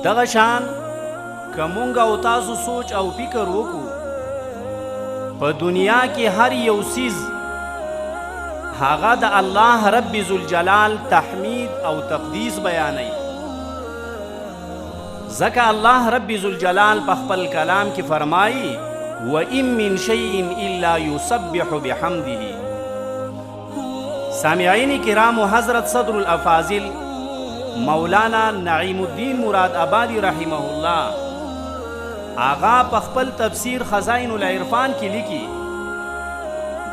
دغه شان که مونږ او تاسو سوچ او فکر وکړو په دنیا کې هر یو څیز هغه د الله رب ذوالجلال تحمید او تقدیس بیانوي ځکه الله رب ذوالجلال په خپل کلام کې فرمایي وَإِن مِّن شَيْءٍ إِلَّا يُسَبِّحُ بِحَمْدِهِ. سامعین کرام و حضرت صدر الافاضل مولانا نعیم الدین مراد آبادی رحمه الله آغا په خپل تفسیر خزائن العرفان کې لیکي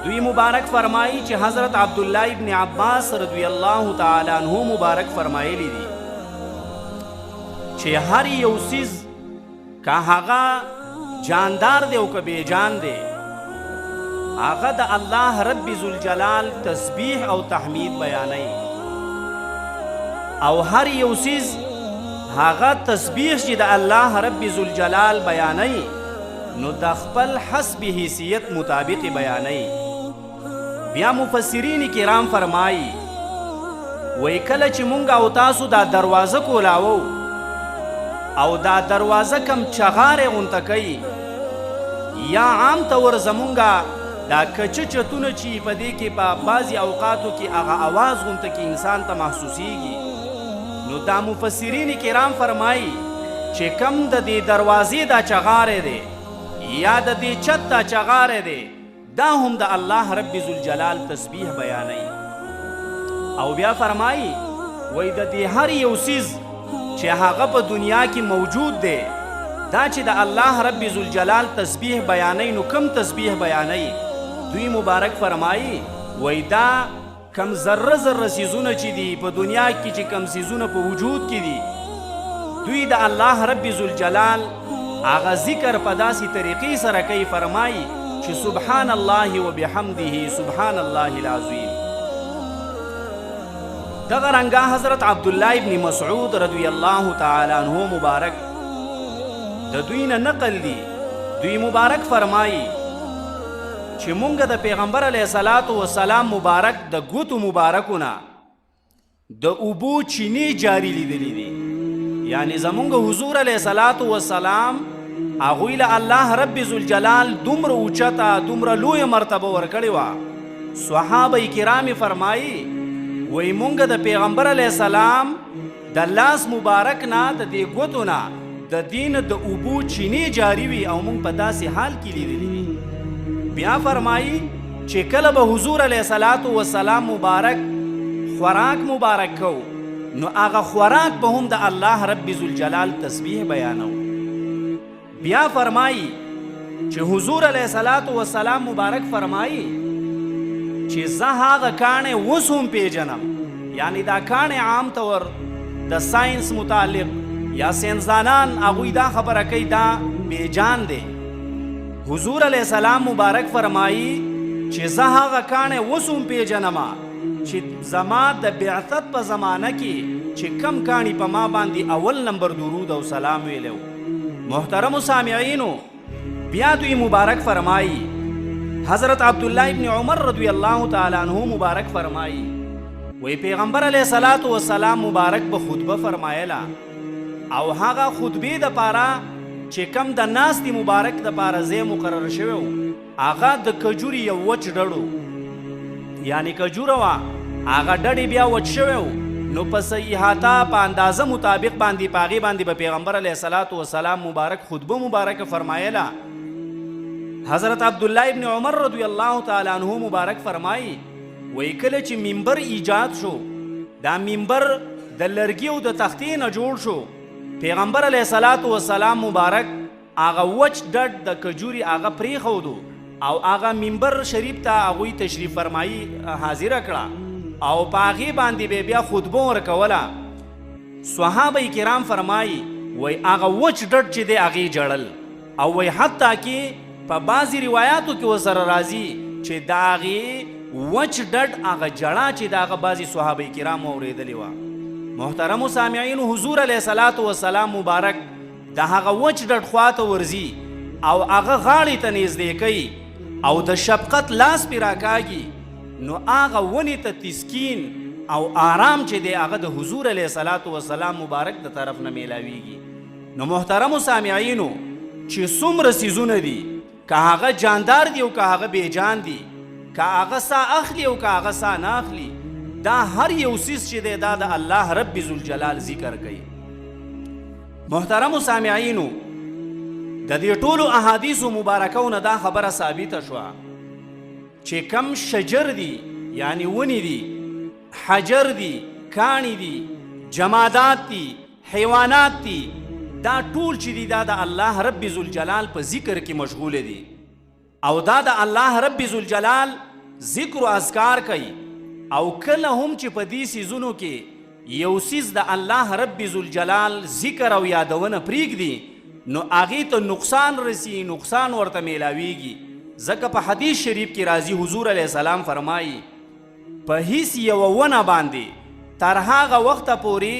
دوی مبارک فرمایي چې حضرت عبدالله ابن عباس رضی الله تعالی عنہ مبارک فرمایلی دي چې هر یو څیز که هغه جاندار دی او که بے جان دی هغه د الله رب ذوالجلال تسبیح او تحمید بیانوي او هر یو څیز هغه تسبیح چې د الله رب ذوالجلال بیانوي نو د خپل حسب حیثیت مطابق بیانوي بیا مفسرین کرام فرمایي وای کله چې مونږ او تاسو دا دروازه کولاوو او دا دروازه کم چغارې غونته کوي یا عام طور زمونږه دا کچه چتونه چې په دې کې په بعضې اوقاتو کې هغه اواز غونته کې انسان ته محسوسیږي نو دا مفسرین کرام فرمایي چې کم د دې دروازې دا چغارې دی یا د دې چت دا چغارې دی دا هم د الله رب ذوالجلال تسبیح بیانوي او بیا فرمایي وای د دې هر یو څیز چې هغه په دنیا کې موجود دی دا چې د الله رب ذوالجلال تسبیح بیانوي نو کم تسبیح بیانوي دوی مبارک فرمایي وای دا کم ذره ذره څیزونه چې دي په دنیا کې چې کم څیزونه په وجود کې دي دوی د الله رب ذوالجلال هغه ذکر په داسې طریقې سره کوي فرمایي چې سبحان الله وبحمده سبحان الله العظیم دغه رنګه حضرت عبدالله ابن مسعود رضی الله تعالی عنہ مبارک د دوی نه نقل دی دوی مبارک فرمایي چې مونږ د پیغمبر علیه الصلاة والسلام مبارک د ګوتو مبارکونه د اوبو چینې جاری لیدلی دي یعنی زمونږ حضور علیه الصلاة والسلام هغوی له الله رب ذوالجلال دومره اوچته دومره لویه مرتبه ورکړې وه صحابه کرام فرمایي وی مونږ د پیغمبر علیه السلام د لاس مبارک نه د دې ګوتو نه د دین د اوبو چینې جاری وي او مونږ په داسې حال کې لیدلی دي بیا فرمایي چې کله به حضور علیه الصلاة والسلام مبارک خوراک مبارک کو نو هغه خوراک به هم د الله رب ذوالجلال تسبیح بیانو بیا فرمایي چې حضور علیه الصلاة والسلام مبارک فرمایي چې زه هغه کاڼې اوس هم پیژنم یعنی دا کاڼې عام طور د ساینس متعلق یا ساینسدانان هغوی دا خبره کوي دا بیجان دی حضور علیه السلام مبارک فرمایي چې زه هغه کاڼې اوس هم پیژنم چې زما د بعثت په زمانه کې چې کم کاڼي په ما باندې اول نمبر درود او سلام ویلو محترمو سامعینو بیا دوی مبارک فرمایي حضرت عبدالله ابن عمر رضی الله تعالی عنہ مبارک فرمایي وی پیغمبر علیه الصلاة والسلام مبارک به خطبه فرمایله او هغه خطبې د پاره چې کم د ناستې مبارک د پاره ځای مقرر شوی و هغه د کجوري یو وچ ډډو یعنی کجوره وه هغه ډډې بیا وچ شوی و نو په صحیحاته په اندازه مطابق باندې په هغې باندې به پیغمبر علیه الصلاة والسلام مبارک خطبه مبارکه فرمایله حضرت عبدالله ابن عمر رضی الله تعالی عنہ مبارک فرمایي وی کله چې منبر ایجاد شو دا منبر د لرګي او د تختې نه جوړ شو پیغمبر علیه الصلاة والسلام مبارک هغه وچ ډډ د کجوري هغه پرېښودو او هغه منبر شریف ته هغوی تشریف فرمایي حاضره کړه او په هغې باندې به بیا خطبه ورکوله صحابه کرام فرمایي وی هغه وچ ډډ چې دی هغې جړل او وی حتی کې په بعضې روایاتو کې ورسره راځي چې د هغې وچ ډډ هغه جړه چې د هغه بعضې صحابه کرامو اورېدلې وه محترمو سامعینو حضور علیه الصلاة والسلام مبارک د هغه وچ ډډ خواته ورځي او هغه غاړې ته نږدې کوي او د شفقت لاس پې راکاږي نو هغه ونې ته تسکین او آرام چې دی هغه د حضور علیه الصلاة والسلام مبارک د طرف نه میلاویږي. نو محترمو سامعینو چې څومره څیزونه دي، که هغه جاندار دي او که هغه بیجان دي، که هغه سا اخلي او که هغه سا نه اخلي، دا هر یو څیز چې دی دا د الله رب ذوالجلال ذکر کوي. محترمو سامعینو د دې ټولو احادیثو مبارکونه دا خبره ثابته شوه چې کم شجر دي یعنی ونی دي، حجر دي، کاڼي دي، جمادات دي، حیوانات دي، دا ټول چې دي دا د الله رب ذوالجلال په ذکر کې مشغوله دي او دا د الله رب ذوالجلال ذکر و اذکار کوي. او کله هم چې په دې څیزونو کې یو څیز د الله رب ذوالجلال ذکر او یادونه پرېږدي نو هغې ته نقصان رسی، نقصان ورته میلاویږي. ځکه په حدیث شریف کې راځي حضور علیه السلام فرمایي په هیڅ یوه ونه باندې تر هغه وخته پورې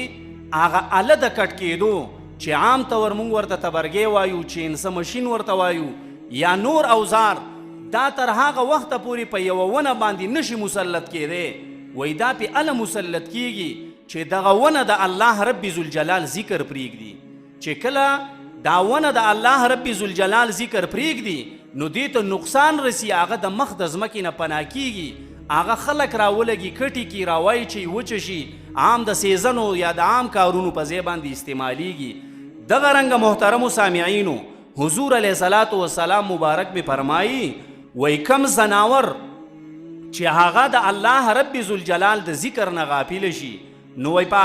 هغه اله د کټ کېدو چې عام طور موږ ورته تبرګې وایو، چینسه مشین ورته وایو یا نور اوزار، دا تر هغه وخته پورې په یوه ونه باندې نشي مسلط کېدی. وایي دا پې اله مسلط کېږي چې دغه ونه د الله رب ذوالجلال ذکر پرېږدي. چې کله دا ونه د الله رب ذوالجلال ذکر پرېږدي نو دې ته نقصان رسی، هغه د مخ د ځمکې نه پناه کېږي، هغه خلک راولګي کټي کې راوایي چې وچه شي، عام د سیزنو یا د عام کارونو په ځای باندې استعمالیږي. دغه رنګه محترمو سامعینو حضور علیه الصلاة والسلام مبارک می فرمایي وای کم زناور چې هغه د الله رب ذوالجلال د ذکر نه غافل شي نو وای په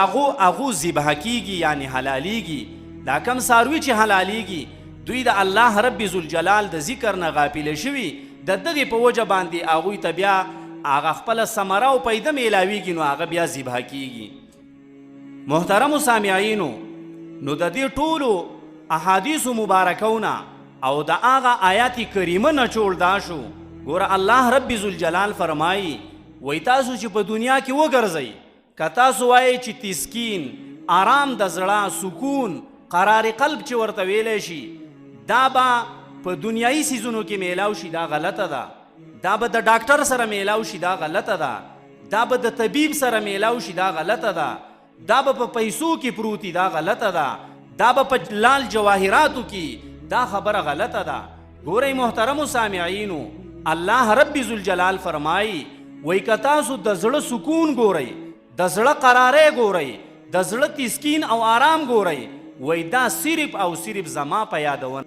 هغو ذبح کیږي یعنی حلالیږي. دا کم څاروي چې حلالیږي دوی د الله رب ذوالجلال د ذکر نه غافل شوي، د دغې په وجه باندې هغوی ته بیا هغه خپله ثمره او پیده میلاویږي نو هغه بیا ذبح کیږي. محترمو سامعینو نو د دې ټولو احادیثو مبارکونه او د هغه آیات کریمه نه چول دا شو. ګوره الله رب ذوالجلال فرمایي وای تاسو چې په دنیا کې وګرځئ، که تاسو وایئ چې تسکین، آرام د زړه، سکون، قرار قلب چې ورته ویلی شي دا به په دنیایي څیزونو کې میلاو شي، دا غلطه ده. دا به د ډاکټر سره میلاو شي، دا غلطه ده. دا به د طبیب سره میلاو شي، دا غلطه ده. دا به په پیسو کې پروتي، دا غلطه ده. دا به په لال جواهراتو کې، دا خبره غلطه ده. ګورئ محترمو سامعینو الله رب ذوالجلال فرمایي وای که تاسو د زړه سکون ګورئ، د زړه قرارې ګورئ، د زړه تسکین او آرام ګورئ، وای دا صرف او صرف زما په یادونه